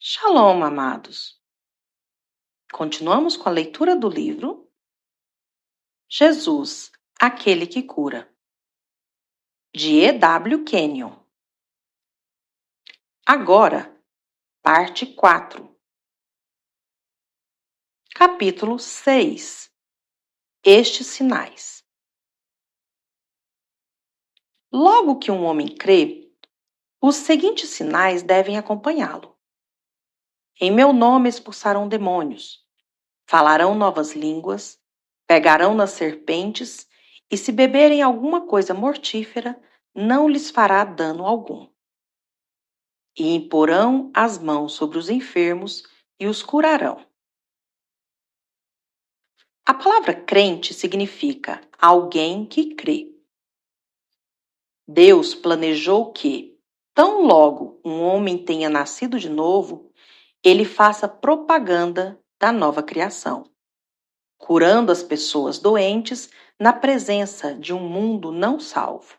Shalom, amados! Continuamos com a leitura do livro Jesus, aquele que cura, de E.W. Kenyon. Agora, parte 4. Capítulo 6. Estes sinais. Logo que um homem crê, os seguintes sinais devem acompanhá-lo. Em meu nome expulsarão demônios, falarão novas línguas, pegarão nas serpentes, e se beberem alguma coisa mortífera, não lhes fará dano algum. E imporão as mãos sobre os enfermos e os curarão. A palavra crente significa alguém que crê. Deus planejou que, tão logo um homem tenha nascido de novo, ele faça propaganda da nova criação, curando as pessoas doentes na presença de um mundo não salvo.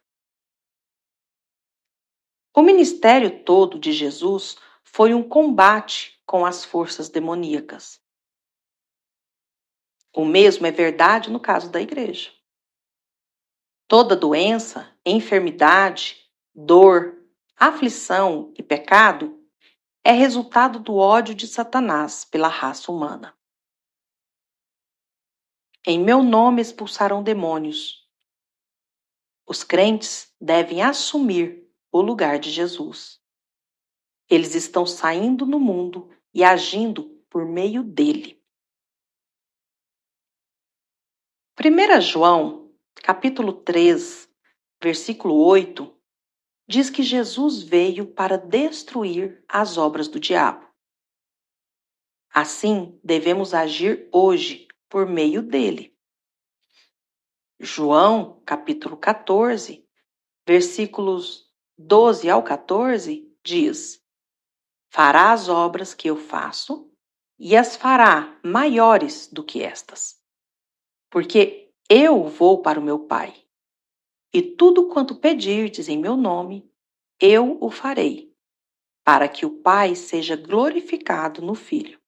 O ministério todo de Jesus foi um combate com as forças demoníacas. O mesmo é verdade no caso da igreja. Toda doença, enfermidade, dor, aflição e pecado é resultado do ódio de Satanás pela raça humana. Em meu nome expulsarão demônios. Os crentes devem assumir o lugar de Jesus. Eles estão saindo no mundo e agindo por meio dele. 1 João, capítulo 3, versículo 8, diz que Jesus veio para destruir as obras do diabo. Assim, devemos agir hoje por meio dele. João, capítulo 14, versículos 12 ao 14, diz: Fará as obras que eu faço e as fará maiores do que estas, porque eu vou para o meu Pai, e tudo quanto pedirdes em meu nome, eu o farei, para que o Pai seja glorificado no Filho.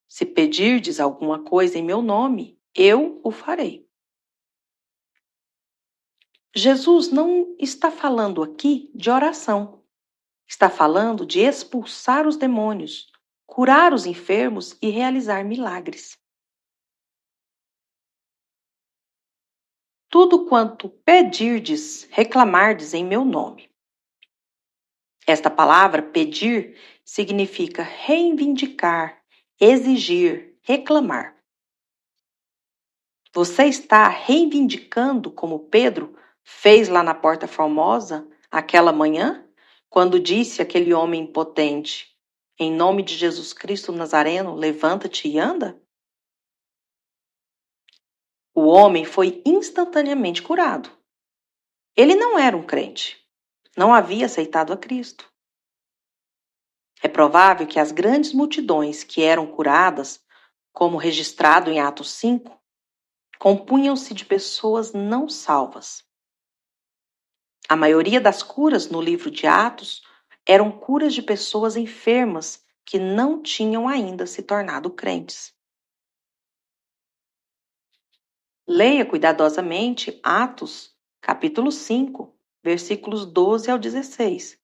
Se pedirdes alguma coisa em meu nome, eu o farei. Jesus não está falando aqui de oração. Está falando de expulsar os demônios, curar os enfermos e realizar milagres. Tudo quanto pedirdes, reclamardes em meu nome. Esta palavra, pedir, significa reivindicar, exigir, reclamar. Você está reivindicando como Pedro fez lá na Porta Formosa, aquela manhã, quando disse àquele homem impotente: em nome de Jesus Cristo Nazareno, levanta-te e anda? O homem foi instantaneamente curado. Ele não era um crente, não havia aceitado a Cristo. É provável que as grandes multidões que eram curadas, como registrado em Atos 5, compunham-se de pessoas não salvas. A maioria das curas no livro de Atos eram curas de pessoas enfermas que não tinham ainda se tornado crentes. Leia cuidadosamente Atos, capítulo 5, versículos 12 ao 16.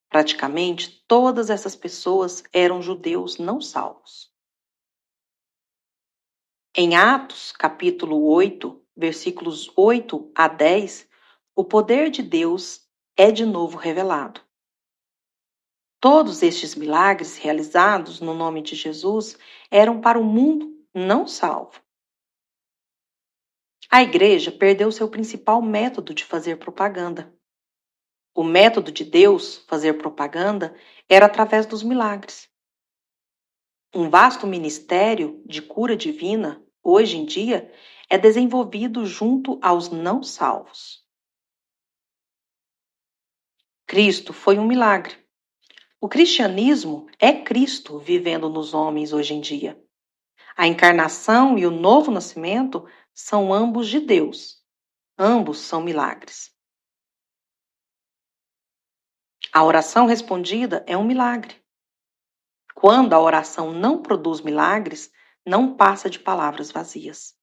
Praticamente todas essas pessoas eram judeus não salvos. Em Atos, capítulo 8, versículos 8 a 10, o poder de Deus é de novo revelado. Todos estes milagres realizados no nome de Jesus eram para o mundo não salvo. A igreja perdeu seu principal método de fazer propaganda. O método de Deus fazer propaganda era através dos milagres. Um vasto ministério de cura divina, hoje em dia, é desenvolvido junto aos não salvos. Cristo foi um milagre. O cristianismo é Cristo vivendo nos homens hoje em dia. A encarnação e o novo nascimento são ambos de Deus. Ambos são milagres. A oração respondida é um milagre. Quando a oração não produz milagres, não passa de palavras vazias.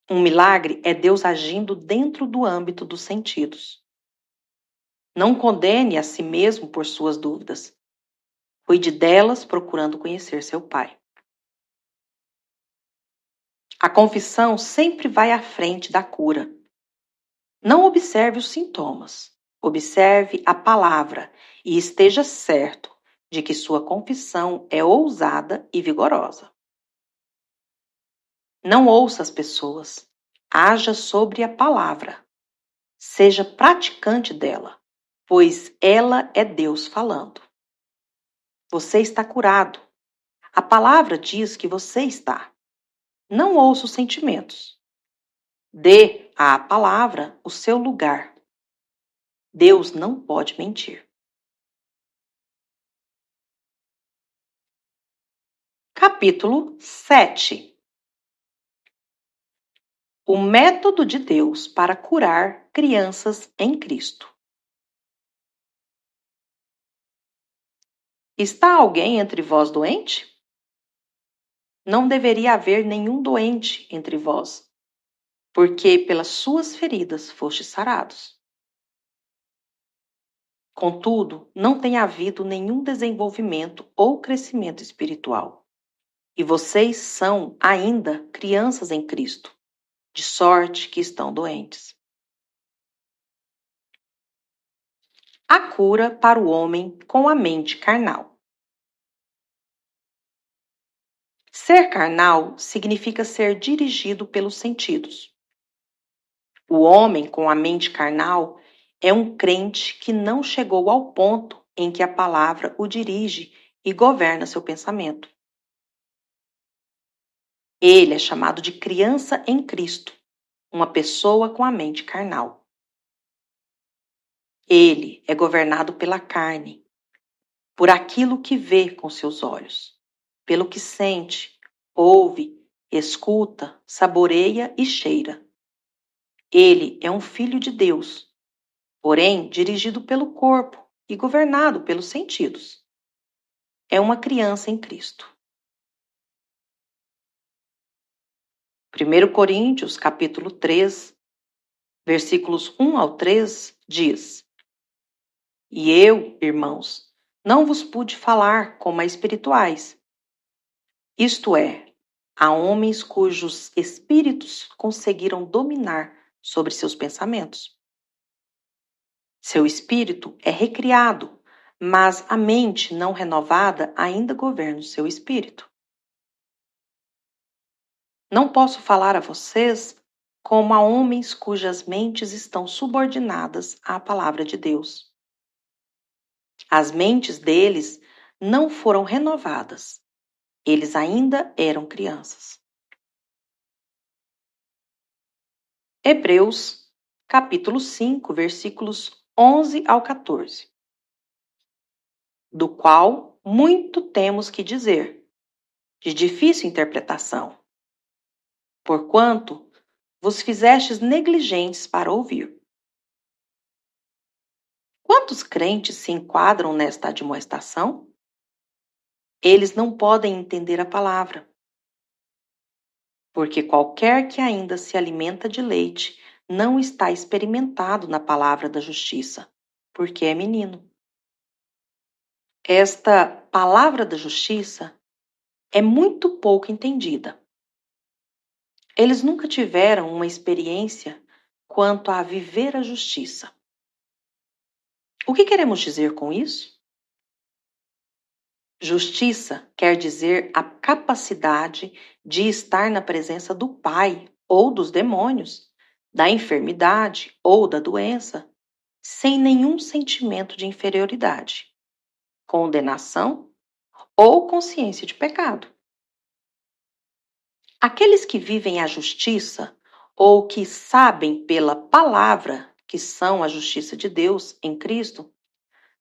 Um milagre é Deus agindo dentro do âmbito dos sentidos. Não condene a si mesmo por suas dúvidas. Cuide delas procurando conhecer seu Pai. A confissão sempre vai à frente da cura. Não observe os sintomas. Observe a palavra e esteja certo de que sua confissão é ousada e vigorosa. Não ouça as pessoas. Haja sobre a palavra. Seja praticante dela, pois ela é Deus falando. Você está curado. A palavra diz que você está. Não ouça os sentimentos. Dê à palavra o seu lugar. Deus não pode mentir. Capítulo 7. O método de Deus para curar crianças em Cristo. Está alguém entre vós doente? Não deveria haver nenhum doente entre vós, porque pelas suas feridas fostes sarados. Contudo, não tem havido nenhum desenvolvimento ou crescimento espiritual. E vocês são ainda crianças em Cristo, de sorte que estão doentes. A cura para o homem com a mente carnal. Ser carnal significa ser dirigido pelos sentidos. O homem com a mente carnal é um crente que não chegou ao ponto em que a palavra o dirige e governa seu pensamento. Ele é chamado de criança em Cristo, uma pessoa com a mente carnal. Ele é governado pela carne, por aquilo que vê com seus olhos, pelo que sente, ouve, escuta, saboreia e cheira. Ele é um filho de Deus, porém dirigido pelo corpo e governado pelos sentidos. É uma criança em Cristo. 1 Coríntios, capítulo 3, versículos 1 ao 3, diz: E eu, irmãos, não vos pude falar como a espirituais, isto é, a homens cujos espíritos conseguiram dominar sobre seus pensamentos. Seu espírito é recriado, mas a mente não renovada ainda governa o seu espírito. Não posso falar a vocês como a homens cujas mentes estão subordinadas à palavra de Deus. As mentes deles não foram renovadas. Eles ainda eram crianças. Hebreus, capítulo 5, versículos 11 ao 14. Do qual muito temos que dizer, de difícil interpretação, porquanto vos fizestes negligentes para ouvir. Quantos crentes se enquadram nesta admoestação? Eles não podem entender a palavra, porque qualquer que ainda se alimenta de leite não está experimentado na palavra da justiça, porque é menino. Esta palavra da justiça é muito pouco entendida. Eles nunca tiveram uma experiência quanto a viver a justiça. O que queremos dizer com isso? Justiça quer dizer a capacidade de estar na presença do Pai ou dos demônios, da enfermidade ou da doença, sem nenhum sentimento de inferioridade, condenação ou consciência de pecado. Aqueles que vivem a justiça ou que sabem pela palavra que são a justiça de Deus em Cristo,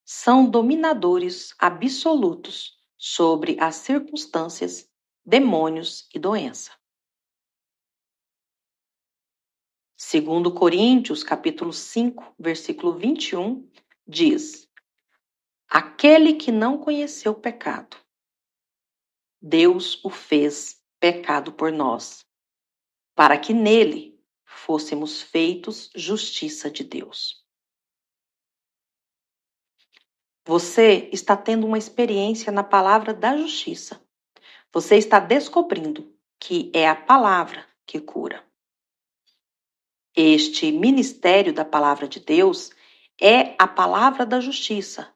são dominadores absolutos sobre as circunstâncias, demônios e doença. 2 Coríntios, capítulo 5, versículo 21, diz: Aquele que não conheceu pecado, Deus o fez pecado por nós, para que nele fôssemos feitos justiça de Deus. Você está tendo uma experiência na palavra da justiça. Você está descobrindo que é a palavra que cura. Este ministério da palavra de Deus é a palavra da justiça.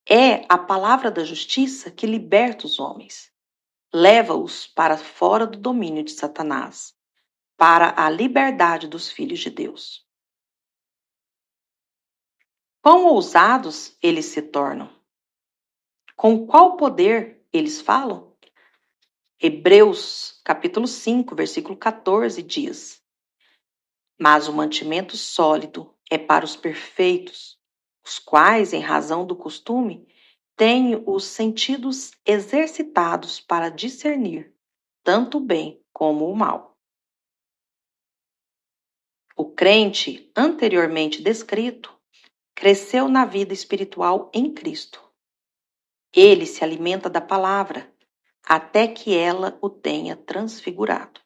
É a palavra da justiça que liberta os homens, leva-os para fora do domínio de Satanás, para a liberdade dos filhos de Deus. Quão ousados eles se tornam! Com qual poder eles falam? Hebreus, capítulo 5, versículo 14 diz: Mas o mantimento sólido é para os perfeitos, os quais, em razão do costume, têm os sentidos exercitados para discernir tanto o bem como o mal. O crente, anteriormente descrito, cresceu na vida espiritual em Cristo. Ele se alimenta da palavra até que ela o tenha transfigurado.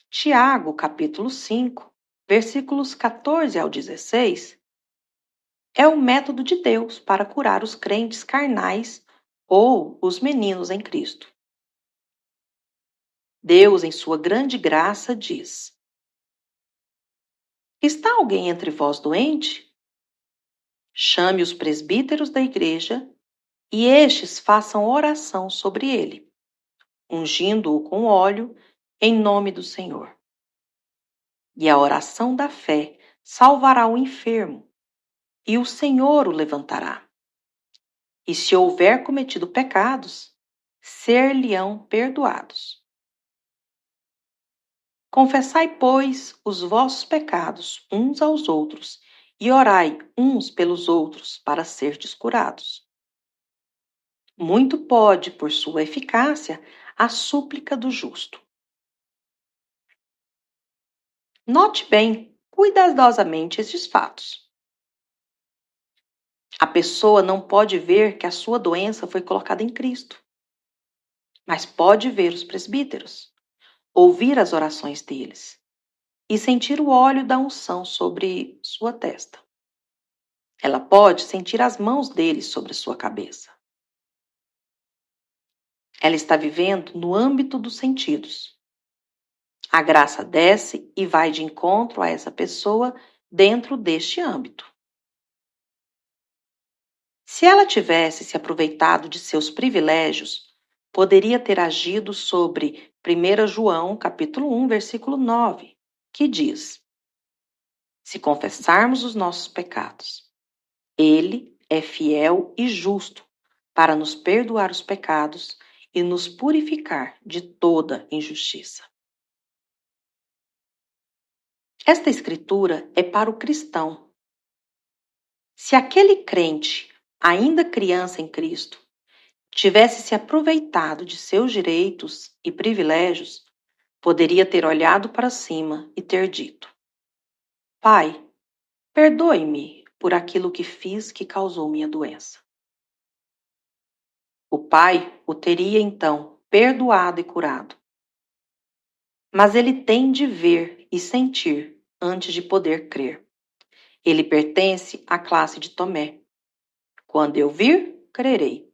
Tiago, capítulo 5, versículos 14 ao 16, é o método de Deus para curar os crentes carnais ou os meninos em Cristo. Deus, em sua grande graça, diz: Está alguém entre vós doente? Chame os presbíteros da igreja e estes façam oração sobre ele, ungindo-o com óleo em nome do Senhor. E a oração da fé salvará o enfermo, e o Senhor o levantará. E se houver cometido pecados, ser-lhe-ão perdoados. Confessai, pois, os vossos pecados uns aos outros, e orai uns pelos outros para serdes curados. Muito pode, por sua eficácia, a súplica do justo. Note bem, cuidadosamente estes fatos. A pessoa não pode ver que a sua doença foi colocada em Cristo, mas pode ver os presbíteros, ouvir as orações deles e sentir o óleo da unção sobre sua testa. Ela pode sentir as mãos deles sobre sua cabeça. Ela está vivendo no âmbito dos sentidos. A graça desce e vai de encontro a essa pessoa dentro deste âmbito. Se ela tivesse se aproveitado de seus privilégios, poderia ter agido sobre 1 João, capítulo 1, versículo 9, que diz: Se confessarmos os nossos pecados, Ele é fiel e justo para nos perdoar os pecados e nos purificar de toda injustiça. Esta escritura é para o cristão. Se aquele crente, ainda criança em Cristo, tivesse se aproveitado de seus direitos e privilégios, poderia ter olhado para cima e ter dito: Pai, perdoe-me por aquilo que fiz que causou minha doença. O pai o teria então perdoado e curado. Mas ele tem de ver e sentir antes de poder crer. Ele pertence à classe de Tomé. Quando eu vir, crerei.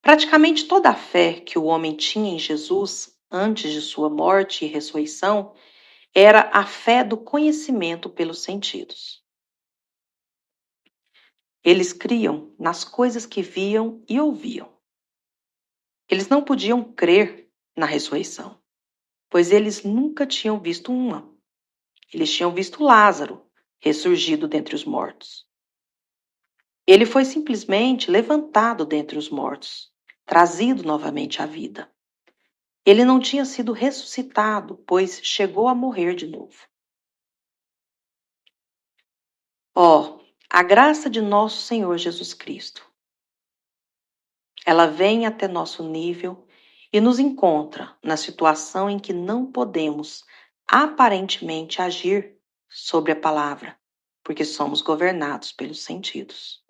Praticamente toda a fé que o homem tinha em Jesus antes de sua morte e ressurreição era a fé do conhecimento pelos sentidos. Eles criam nas coisas que viam e ouviam. Eles não podiam crer na ressurreição, pois eles nunca tinham visto uma. Eles tinham visto Lázaro ressurgido dentre os mortos. Ele foi simplesmente levantado dentre os mortos, trazido novamente à vida. Ele não tinha sido ressuscitado, pois chegou a morrer de novo. A graça de nosso Senhor Jesus Cristo. Ela vem até nosso nível e nos encontra na situação em que não podemos aparentemente agir sobre a palavra, porque somos governados pelos sentidos.